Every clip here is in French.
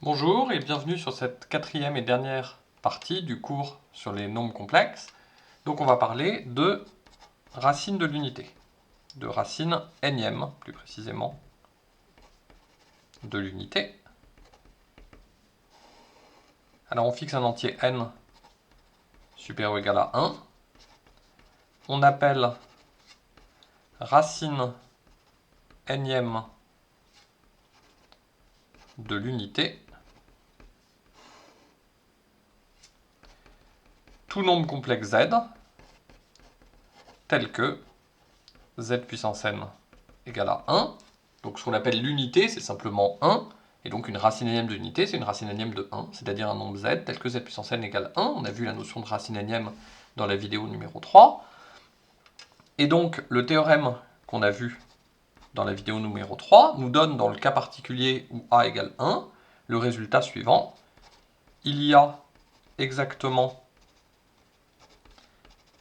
Bonjour et bienvenue sur cette quatrième et dernière partie du cours sur les nombres complexes. Donc on va parler de racine de l'unité, de racine énième plus précisément de l'unité. Alors on fixe un entier n supérieur ou égal à 1. On appelle racine énième de l'unité tout nombre complexe z tel que z puissance n égale à 1. Donc ce qu'on appelle l'unité, c'est simplement 1. Et donc une racine énième de l'unité, c'est une racine énième de 1, c'est-à-dire un nombre z tel que z puissance n égale 1. On a vu la notion de racine énième dans la vidéo numéro 3. Et donc le théorème qu'on a vu dans la vidéo numéro 3 nous donne dans le cas particulier où a égale 1 le résultat suivant. Il y a exactement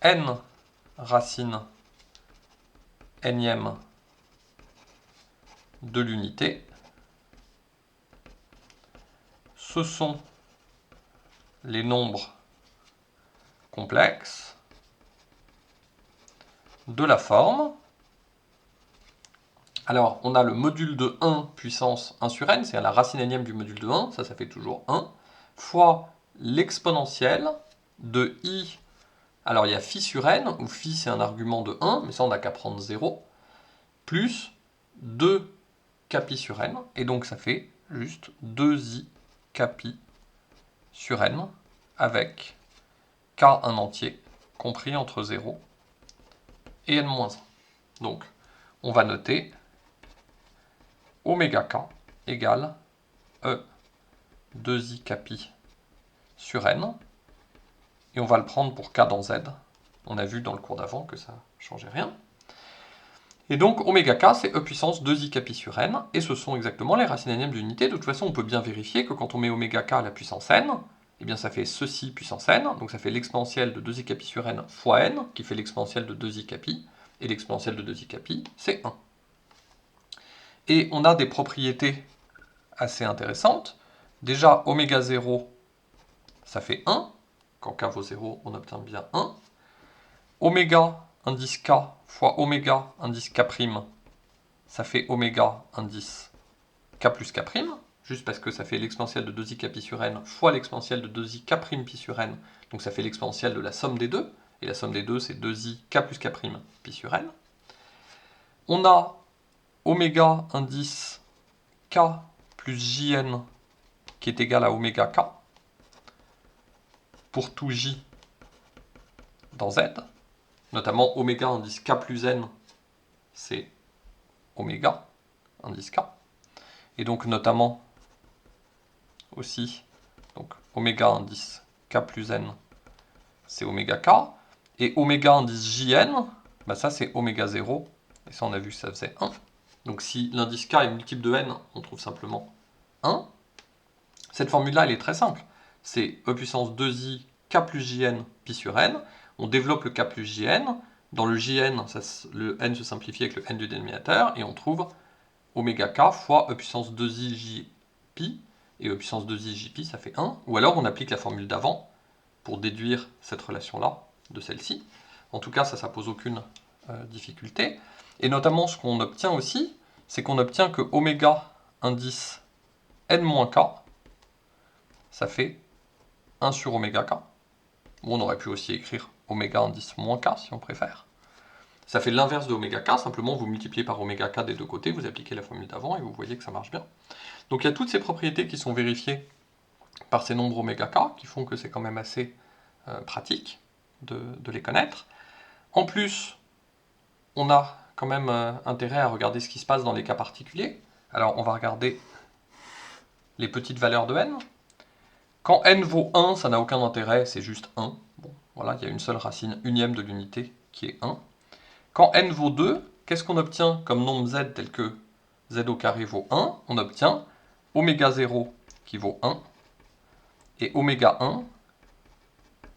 n racines énième de l'unité. Ce sont les nombres complexes de la forme. Alors, on a le module de 1 puissance 1 sur n, c'est la racine énième du module de 1, ça fait toujours 1, fois l'exponentielle de i. Alors, il y a phi sur n, où phi c'est un argument de 1, mais ça on n'a qu'à prendre 0, plus 2 capi sur n, et donc ça fait juste 2i capi sur n, avec k un entier, compris entre 0 et n-1. Donc, on va noter oméga k égale e 2i capi sur n, et on va le prendre pour k dans z. On a vu dans le cours d'avant que ça ne changeait rien. Et donc oméga k c'est e puissance 2i capi sur n, et ce sont exactement les racines énièmes de l'unité. De toute façon, on peut bien vérifier que quand on met oméga k à la puissance n, eh bien ça fait ceci puissance n, donc ça fait l'exponentielle de 2i capi sur n fois n, qui fait l'exponentielle de 2i capi, et l'exponentielle de 2i capi, c'est 1. Et on a des propriétés assez intéressantes. Déjà, oméga 0, ça fait 1. Quand k vaut 0, on obtient bien 1. Oméga indice k fois oméga indice k', ça fait oméga indice k plus k', juste parce que ça fait l'exponentielle de 2i k pi sur n fois l'exponentielle de 2i k' pi sur n, donc ça fait l'exponentielle de la somme des deux, et la somme des deux c'est 2i k plus k' pi sur n. On a oméga indice k plus jn qui est égal à oméga k pour tout j dans z, notamment oméga indice k plus n, c'est oméga indice k, et donc notamment aussi donc oméga indice k plus n, c'est oméga k, et oméga indice jn, bah ça c'est oméga 0, et ça on a vu que ça faisait 1. Donc si l'indice k est multiple de n, on trouve simplement 1. Cette formule-là, elle est très simple. C'est e puissance 2i k plus jn pi sur n. On développe le k plus jn. Dans le jn, le n se simplifie avec le n du dénominateur, et on trouve oméga k fois e puissance 2i j pi, et e puissance 2i j pi, ça fait 1. Ou alors on applique la formule d'avant pour déduire cette relation-là de celle-ci. En tout cas, ça pose aucune difficulté. Et notamment, ce qu'on obtient aussi, c'est qu'on obtient que oméga indice n-k, ça fait 1 sur oméga k. Bon, on aurait pu aussi écrire oméga indice moins k si on préfère. Ça fait l'inverse de oméga k, simplement vous multipliez par oméga k des deux côtés, vous appliquez la formule d'avant et vous voyez que ça marche bien. Donc il y a toutes ces propriétés qui sont vérifiées par ces nombres oméga k, qui font que c'est quand même assez pratique de les connaître. En plus, on a quand même intérêt à regarder ce qui se passe dans les cas particuliers. Alors on va regarder les petites valeurs de n. Quand n vaut 1, ça n'a aucun intérêt, c'est juste 1. Bon, voilà, il y a une seule racine unième de l'unité qui est 1. Quand n vaut 2, qu'est-ce qu'on obtient comme nombre z tel que z au carré vaut 1? On obtient oméga 0 qui vaut 1 et oméga 1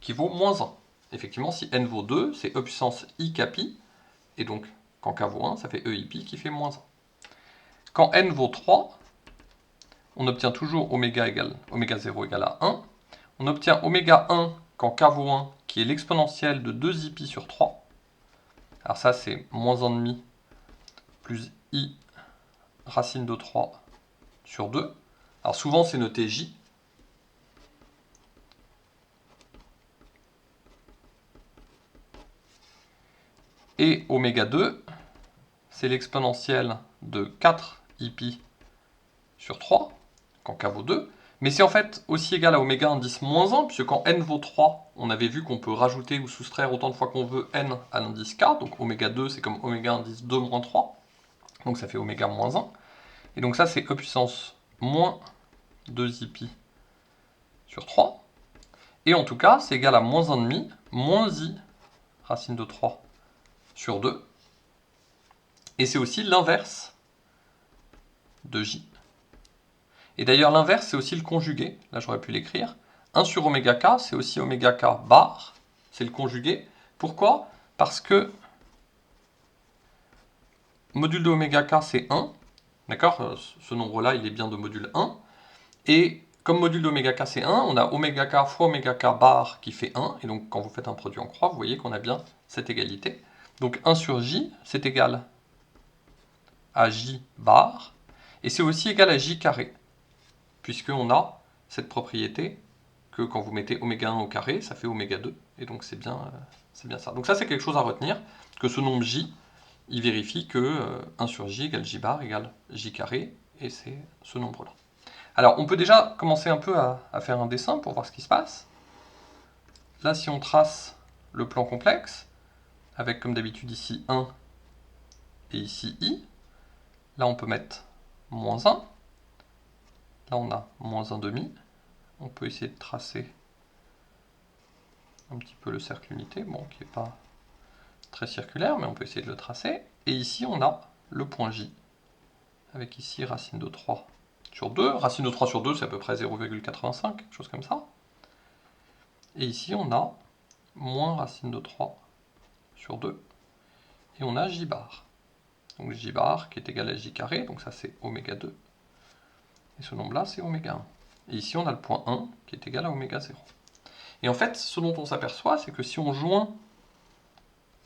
qui vaut moins 1. Effectivement, si n vaut 2, c'est e puissance i capi, et donc quand k vaut 1, ça fait e i pi qui fait moins 1. Quand n vaut 3, on obtient toujours oméga 0 égale à 1. On obtient oméga 1 quand k vaut 1, qui est l'exponentielle de 2i sur 3. Alors ça, c'est moins 1,5 plus i racine de 3 sur 2. Alors souvent, c'est noté j. Et oméga 2, c'est l'exponentielle de 4i sur 3, quand k vaut 2. Mais c'est en fait aussi égal à oméga indice moins 1, puisque quand n vaut 3, on avait vu qu'on peut rajouter ou soustraire autant de fois qu'on veut n à l'indice k. Donc oméga 2, c'est comme oméga indice 2 moins 3. Donc ça fait oméga moins 1. Et donc ça, c'est e puissance moins 2i sur 3. Et en tout cas, c'est égal à moins 1,5 moins i racine de 3 sur 2. Et c'est aussi l'inverse de j. Et d'ailleurs, l'inverse, c'est aussi le conjugué. Là, j'aurais pu l'écrire. 1 sur oméga k, c'est aussi oméga k bar. C'est le conjugué. Pourquoi? Parce que module de oméga k, c'est 1. D'accord? Ce nombre-là, il est bien de module 1. Et comme module d'oméga k, c'est 1, on a oméga k fois oméga k bar qui fait 1. Et donc, quand vous faites un produit en croix, vous voyez qu'on a bien cette égalité. Donc, 1 sur j, c'est égal à j bar. Et c'est aussi égal à j carré, puisqu'on a cette propriété que quand vous mettez oméga 1 au carré, ça fait oméga 2. Et donc c'est bien ça. Donc ça, c'est quelque chose à retenir, que ce nombre j, il vérifie que 1 sur j égale j bar égale j carré, et c'est ce nombre-là. Alors, on peut déjà commencer un peu à faire un dessin pour voir ce qui se passe. Là, si on trace le plan complexe, avec comme d'habitude ici 1 et ici i, là on peut mettre moins 1. Là, on a moins 1,5. On peut essayer de tracer un petit peu le cercle unité, bon, qui n'est pas très circulaire, mais on peut essayer de le tracer. Et ici, on a le point J, avec ici racine de 3 sur 2. Racine de 3 sur 2, c'est à peu près 0,85, quelque chose comme ça. Et ici, on a moins racine de 3 sur 2. Et on a J bar. Donc J bar qui est égal à J carré, donc ça c'est oméga 2. Et ce nombre-là, c'est oméga 1. Et ici, on a le point 1 qui est égal à oméga 0. Et en fait, ce dont on s'aperçoit, c'est que si on joint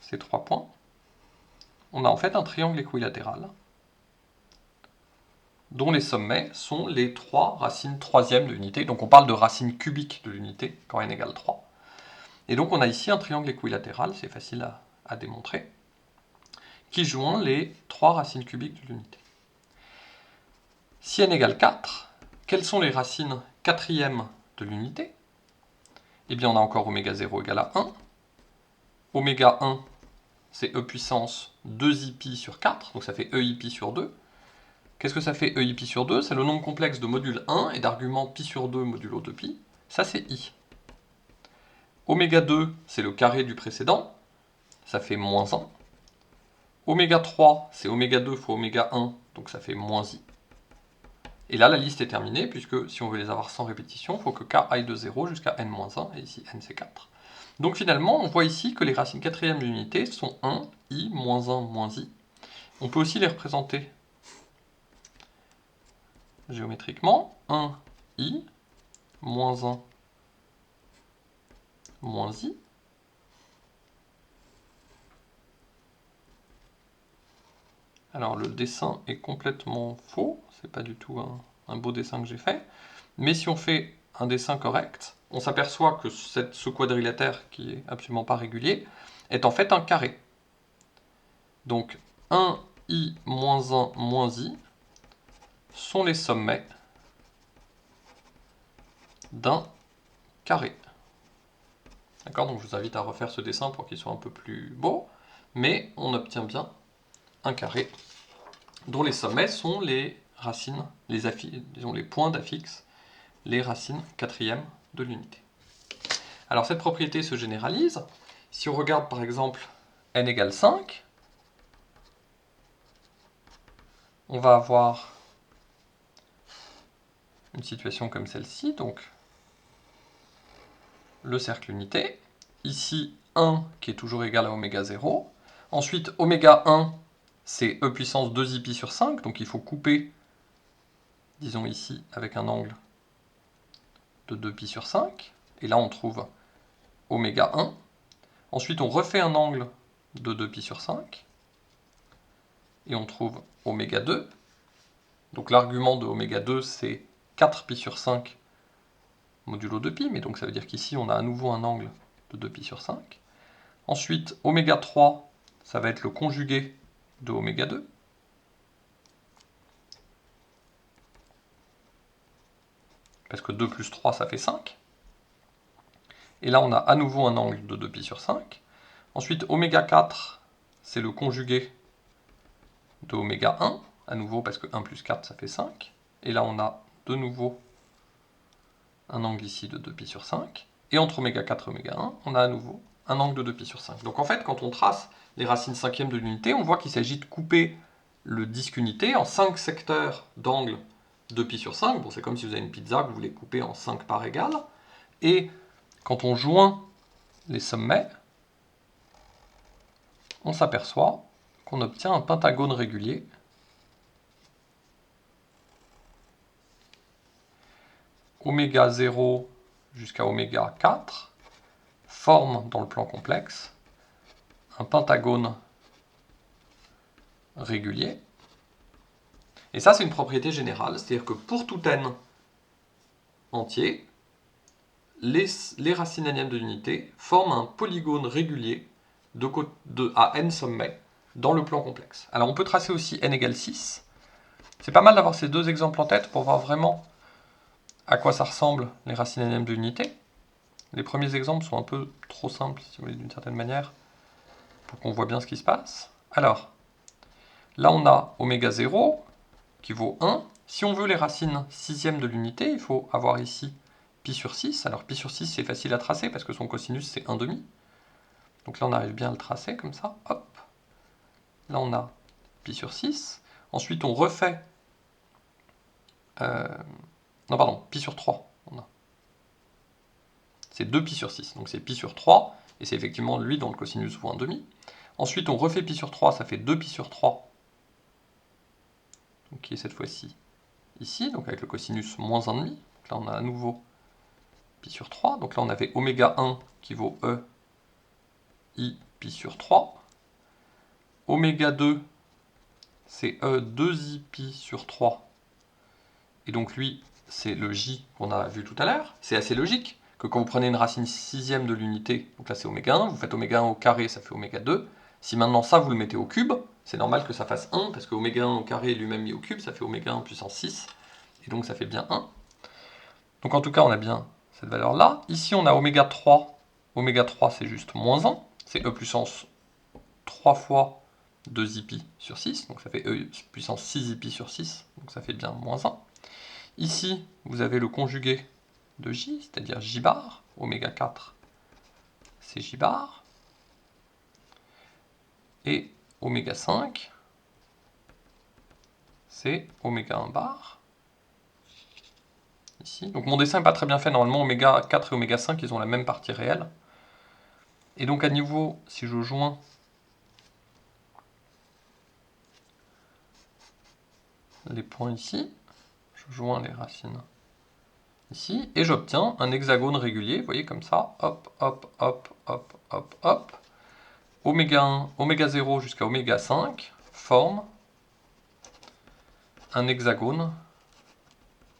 ces trois points, on a en fait un triangle équilatéral dont les sommets sont les 3 racines troisièmes de l'unité. Donc on parle de racines cubiques de l'unité quand n égale 3. Et donc on a ici un triangle équilatéral, c'est facile à démontrer, qui joint les 3 racines cubiques de l'unité. Si n égale 4, quelles sont les racines quatrièmes de l'unité? Eh bien on a encore oméga 0 égale à 1. Oméga 1, c'est e puissance 2i sur 4, donc ça fait ei sur 2. Qu'est-ce que ça fait ei sur 2? C'est le nombre complexe de module 1 et d'argument pi sur 2 modulo 2pi. Ça c'est i. Oméga 2, c'est le carré du précédent. Ça fait moins 1. Oméga 3, c'est oméga 2 fois oméga 1, donc ça fait moins i. Et là, la liste est terminée, puisque si on veut les avoir sans répétition, il faut que k aille de 0 jusqu'à n-1, et ici n c'est 4. Donc finalement, on voit ici que les racines quatrièmes de l'unité sont 1, i, moins 1, moins i. On peut aussi les représenter géométriquement. 1, i, moins 1, moins i. Alors le dessin est complètement faux, c'est pas du tout un beau dessin que j'ai fait. Mais si on fait un dessin correct, on s'aperçoit que ce quadrilatère, qui est absolument pas régulier, est en fait un carré. Donc 1i moins 1 moins i sont les sommets d'un carré. D'accord? Donc je vous invite à refaire ce dessin pour qu'il soit un peu plus beau, mais on obtient bien un carré dont les sommets sont les racines, disons les points d'affixe, les racines quatrièmes de l'unité. Alors cette propriété se généralise. Si on regarde par exemple n égale 5, on va avoir une situation comme celle-ci, donc le cercle unité, ici 1 qui est toujours égal à oméga 0, ensuite oméga 1 c'est e puissance 2i pi sur 5, donc il faut couper disons ici, avec un angle de 2π sur 5. Et là, on trouve oméga 1. Ensuite, on refait un angle de 2π sur 5. Et on trouve oméga 2. Donc l'argument de oméga 2, c'est 4π sur 5 modulo 2π. Mais donc ça veut dire qu'ici, on a à nouveau un angle de 2π sur 5. Ensuite, oméga 3, ça va être le conjugué de oméga 2. Parce que 2 plus 3, ça fait 5. Et là, on a à nouveau un angle de 2π sur 5. Ensuite, oméga 4, c'est le conjugué de oméga 1, à nouveau parce que 1 plus 4, ça fait 5. Et là, on a de nouveau un angle ici de 2π sur 5. Et entre oméga 4 et oméga 1, on a à nouveau un angle de 2π sur 5. Donc en fait, quand on trace les racines cinquièmes de l'unité, on voit qu'il s'agit de couper le disque unité en 5 secteurs d'angle 2π sur 5. Bon, c'est comme si vous avez une pizza que vous voulez couper en 5 parts égales. Et quand on joint les sommets, on s'aperçoit qu'on obtient un pentagone régulier oméga 0 jusqu'à oméga 4 forme dans le plan complexe un pentagone régulier. Et ça, c'est une propriété générale, c'est-à-dire que pour tout n entier, les racines énièmes de l'unité forment un polygone régulier à n sommets dans le plan complexe. Alors on peut tracer aussi n égale 6. C'est pas mal d'avoir ces deux exemples en tête pour voir vraiment à quoi ça ressemble les racines énièmes de l'unité. Les premiers exemples sont un peu trop simples, si vous voulez, d'une certaine manière, pour qu'on voit bien ce qui se passe. Alors, là on a oméga 0 qui vaut 1. Si on veut les racines sixièmes de l'unité, il faut avoir ici pi sur 6. Alors pi sur 6, c'est facile à tracer parce que son cosinus, c'est 1,5. Donc là, on arrive bien à le tracer comme ça. Hop. Là, on a pi sur 6. Ensuite, on refait... non, pardon, pi sur 3. C'est 2 pi sur 6. Donc c'est pi sur 3. Et c'est effectivement lui dont le cosinus vaut 1,5. Ensuite, on refait pi sur 3. Ça fait 2 pi sur 3. Donc qui est cette fois-ci ici. Donc avec le cosinus moins 1,5. Donc là, on a à nouveau pi sur 3. Donc là, on avait oméga 1 qui vaut E I pi sur 3. Oméga 2, c'est E 2i pi sur 3. Et donc lui, c'est le J qu'on a vu tout à l'heure. C'est assez logique que quand vous prenez une racine sixième de l'unité, donc là c'est oméga 1, vous faites oméga 1 au carré, ça fait oméga 2. Si maintenant ça, vous le mettez au cube, c'est normal que ça fasse 1, parce que oméga 1 au carré lui-même mis au cube, ça fait oméga 1 puissance 6. Et donc ça fait bien 1. Donc en tout cas, on a bien cette valeur-là. Ici, on a oméga 3. Oméga 3, c'est juste moins 1. C'est E puissance 3 fois 2i pi sur 6. Donc ça fait E puissance 6i pi sur 6. Donc ça fait bien moins 1. Ici, vous avez le conjugué de J, c'est-à-dire J bar. Oméga 4, c'est J bar. Et oméga 5, c'est oméga 1 bar. Ici. Donc mon dessin n'est pas très bien fait. Normalement, oméga 4 et oméga 5, ils ont la même partie réelle. Et donc à niveau, si je joins les points ici, je joins les racines ici, et j'obtiens un hexagone régulier, vous voyez, comme ça, hop, hop, hop, hop, hop, hop. Oméga 1, oméga 0 jusqu'à oméga 5 forment un hexagone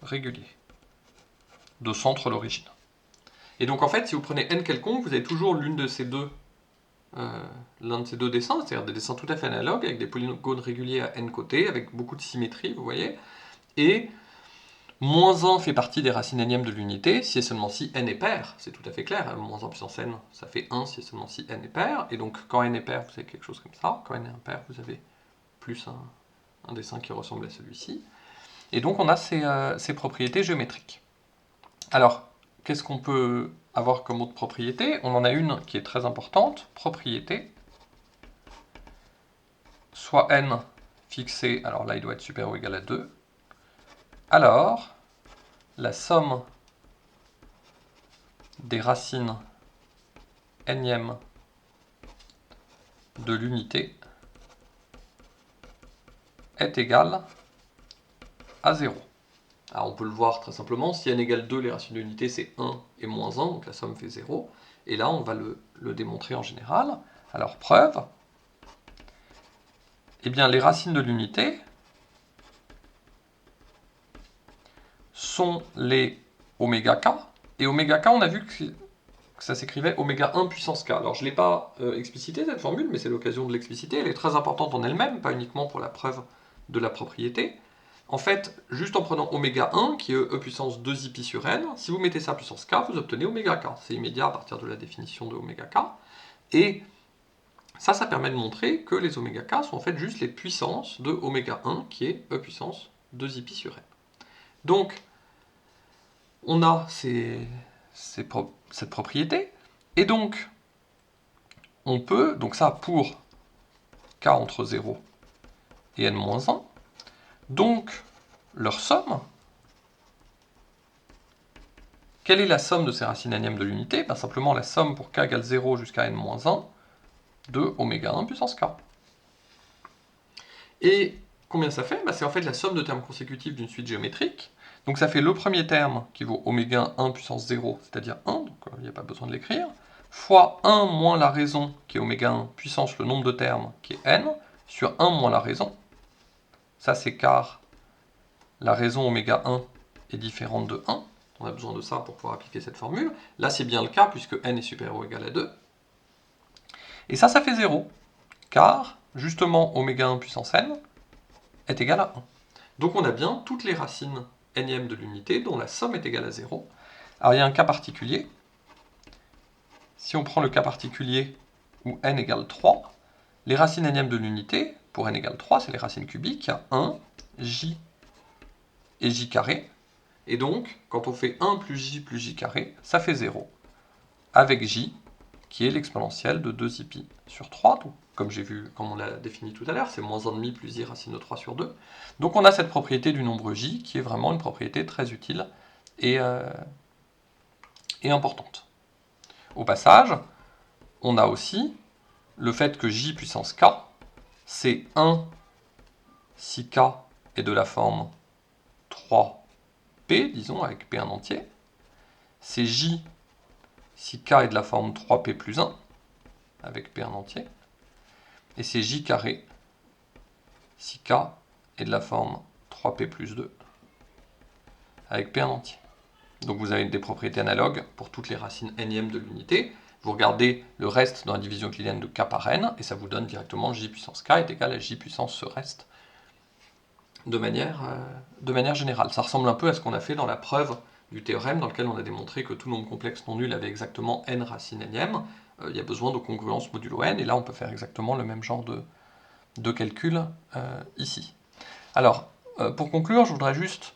régulier de centre l'origine. Et donc en fait, si vous prenez n quelconque, vous avez toujours l'un de ces deux dessins, c'est-à-dire des dessins tout à fait analogues, avec des polygones réguliers à n côtés, avec beaucoup de symétrie, vous voyez. Et moins 1 fait partie des racines énièmes de l'unité, si et seulement si n est pair, c'est tout à fait clair, moins 1 puissance n, ça fait 1 si et seulement si n est pair, et donc quand n est pair, vous avez quelque chose comme ça, quand n est impair, vous avez plus un dessin qui ressemble à celui-ci. Et donc on a ces propriétés géométriques. Alors, qu'est-ce qu'on peut avoir comme autre propriété? On en a une qui est très importante, propriété, soit n fixé, alors là il doit être supérieur ou égal à 2, alors la somme des racines énièmes de l'unité est égale à 0. Alors on peut le voir très simplement, si n égale 2, les racines de l'unité c'est 1 et moins 1, donc la somme fait 0. Et là on va le démontrer en général. Alors preuve, eh bien les racines de l'unité sont les oméga k, et oméga k on a vu que ça s'écrivait oméga 1 puissance k. Alors je ne l'ai pas explicité cette formule, mais c'est l'occasion de l'expliciter, elle est très importante en elle-même, pas uniquement pour la preuve de la propriété. En fait, juste en prenant oméga 1, qui est e puissance 2i pi sur n, si vous mettez ça puissance k, vous obtenez oméga k. C'est immédiat à partir de la définition de oméga k. Et ça permet de montrer que les oméga k sont en fait juste les puissances de oméga 1, qui est e puissance 2i pi sur n. Donc, on a cette propriété, et donc, on peut, donc ça pour k entre 0 et n-1, donc leur somme, quelle est la somme de ces racines énièmes de l'unité? Ben simplement la somme pour k égale 0 jusqu'à n-1 de oméga 1 puissance k. Et combien ça fait? Ben c'est en fait la somme de termes consécutifs d'une suite géométrique. Donc ça fait le premier terme qui vaut oméga 1 puissance 0, c'est-à-dire 1, donc il n'y a pas besoin de l'écrire, fois 1 moins la raison, qui est oméga 1 puissance le nombre de termes, qui est n, sur 1 moins la raison. Ça c'est car la raison oméga 1 est différente de 1. On a besoin de ça pour pouvoir appliquer cette formule. Là, c'est bien le cas, puisque n est supérieur ou égal à 2. Et ça fait 0, car, justement, oméga 1 puissance n est égal à 1. Donc on a bien toutes les racines énièmes de l'unité dont la somme est égale à 0. Alors il y a un cas particulier. Si on prend le cas particulier où n égale 3, les racines énièmes de l'unité, pour n égale 3, c'est les racines cubiques, il y a 1, j et j carré. Et donc, quand on fait 1 plus j carré, ça fait 0. Avec j, qui est l'exponentielle de 2i pi sur 3. Donc, comme on l'a défini tout à l'heure, c'est moins 1,5 plus i racine de 3 sur 2. Donc on a cette propriété du nombre j, qui est vraiment une propriété très utile et importante. Au passage, on a aussi le fait que j puissance k, c'est 1 si k est de la forme 3p, disons, avec p en entier. C'est j si k est de la forme 3p plus 1, avec p en entier. Et c'est j carré si k est de la forme 3p plus 2, avec p en entier. Donc vous avez des propriétés analogues pour toutes les racines énièmes de l'unité. Vous regardez le reste dans la division euclidienne de k par n, et ça vous donne directement j puissance k est égal à j puissance ce reste, de manière générale. Ça ressemble un peu à ce qu'on a fait dans la preuve du théorème, dans lequel on a démontré que tout nombre complexe non nul avait exactement n racines énièmes. Il y a besoin de congruence modulo n, et là on peut faire exactement le même genre de calcul ici. Alors, pour conclure, je voudrais juste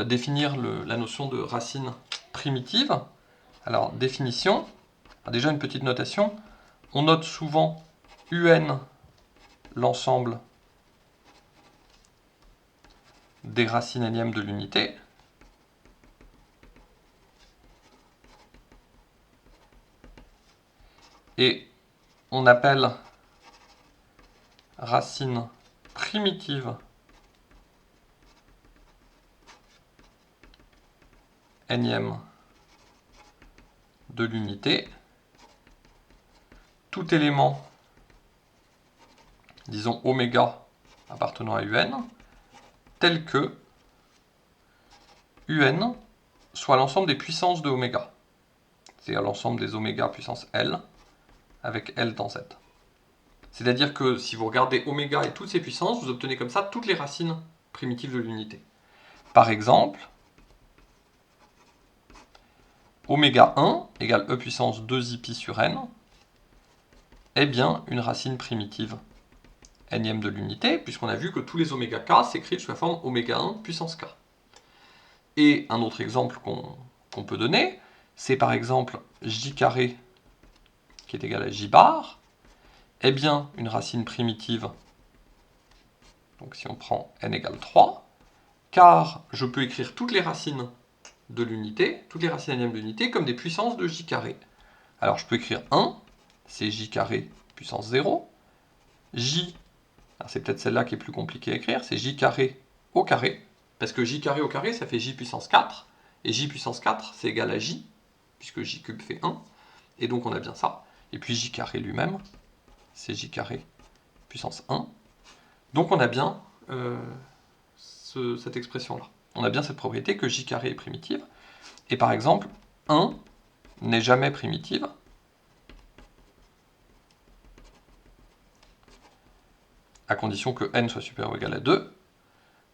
définir la notion de racine primitive. Alors, définition. Alors, déjà, une petite notation. On note souvent un l'ensemble des racines énièmes de l'unité. Et on appelle racine primitive énième de l'unité tout élément, disons oméga appartenant à un, tel que un soit l'ensemble des puissances de oméga, c'est-à-dire l'ensemble des oméga puissance L, avec L dans Z. C'est-à-dire que si vous regardez oméga et toutes ses puissances, vous obtenez comme ça toutes les racines primitives de l'unité. Par exemple, oméga 1 égale e puissance 2i pi sur n est bien une racine primitive énième de l'unité, puisqu'on a vu que tous les oméga k s'écrivent sous la forme oméga 1 puissance k. Et un autre exemple qu'on peut donner, c'est par exemple j carré qui est égal à j bar, est bien une racine primitive, donc si on prend n égale 3, car je peux écrire toutes les racines de l'unité, toutes les racines énièmes de l'unité, comme des puissances de j carré. Alors je peux écrire 1, c'est j carré puissance 0, j, c'est peut-être celle-là qui est plus compliquée à écrire, c'est j carré au carré, Parce que j carré au carré, ça fait j puissance 4, et j puissance 4, c'est égal à j, puisque j cube fait 1, et donc on a bien ça. Et puis j carré lui-même, c'est j carré puissance 1. Donc on a bien cette expression-là. On a bien cette propriété que j carré est primitive. Et par exemple, 1 n'est jamais primitive, à condition que n soit supérieur ou égal à 2.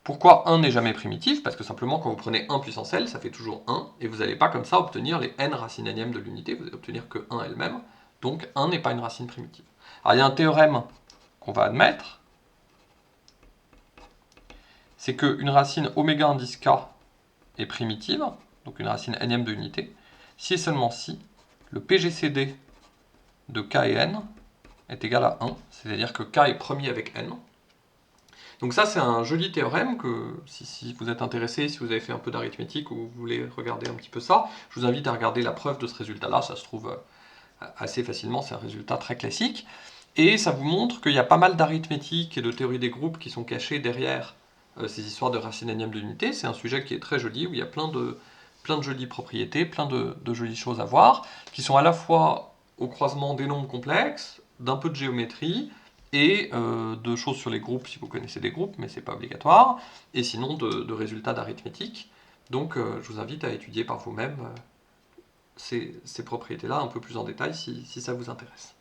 Pourquoi 1 n'est jamais primitif? Parce que simplement, quand vous prenez 1 puissance L, ça fait toujours 1, et vous n'allez pas comme ça obtenir les n racines énièmes de l'unité, vous allez obtenir que 1 elle-même, donc 1 n'est pas une racine primitive. Alors il y a un théorème qu'on va admettre, c'est qu'une racine oméga indice k est primitive, donc une racine énième de l'unité, si et seulement si le PGCD de k et n est égal à 1, c'est-à-dire que k est premier avec n. Donc ça, c'est un joli théorème que, si vous êtes intéressé, si vous avez fait un peu d'arithmétique ou vous voulez regarder un petit peu ça, je vous invite à regarder la preuve de ce résultat-là, ça se trouve assez facilement, c'est un résultat très classique. Et ça vous montre qu'il y a pas mal d'arithmétique et de théorie des groupes qui sont cachés derrière ces histoires de racines énièmes de l'unité. C'est un sujet qui est très joli, où il y a plein de jolies propriétés, plein de jolies choses à voir, qui sont à la fois au croisement des nombres complexes, d'un peu de géométrie, et de choses sur les groupes, si vous connaissez des groupes, mais c'est pas obligatoire, et sinon de résultats d'arithmétique. Donc je vous invite à étudier par vous-même ces propriétés-là un peu plus en détail si ça vous intéresse.